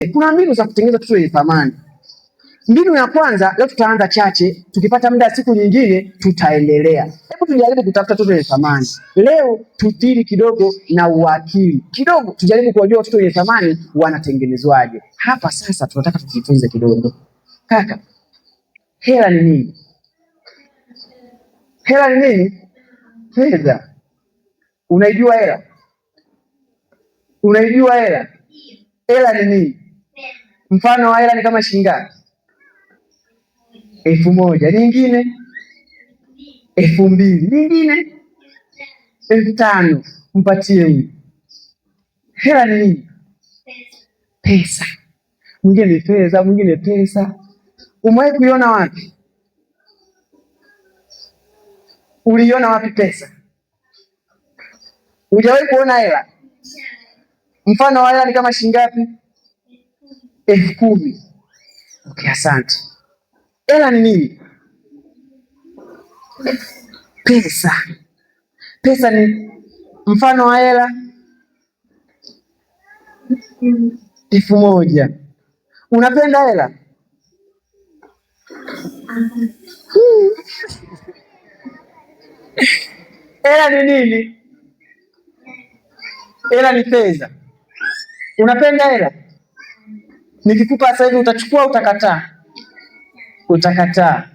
Kuna mbinu za kutengeneza watoto wenye thamani. Mbinu ya kwanza, leo tutaanza chache, tukipata muda siku nyingine tutaendelea. Hebu tujaribu kutafuta watoto wenye thamani. Leo tudili kidogo na uakili. Kidogo tujaribu kuwajua watoto wenye thamani wanatengenezwaje. Hapa sasa tunataka tujifunze kidogo. Kaka, hela ni nini? Hela ni nini? Fedha. Unaijua hela? Unaijua hela? Hela ni nini? Mfano wa hela ni kama shilingi ngapi? 1,000. Nyingine 2,000. Nyingine 5,000. Mpatie huyu. Hela ni nini? Pesa. Mwingine ni fedha, mwingine pesa. Umewahi kuiona wapi? Uliiona wapi pesa? Hujawahi kuona hela? Mfano wa hela ni kama shilingi ngapi? 10,000. Okay, asante. Hela ni nini? Pesa. Pesa ni mfano wa hela 1,000. Unapenda hela? Hela ni nini? Hela ni pesa. Unapenda hela? Nikikupa sasa hivi utachukua, utakataa? Utakataa.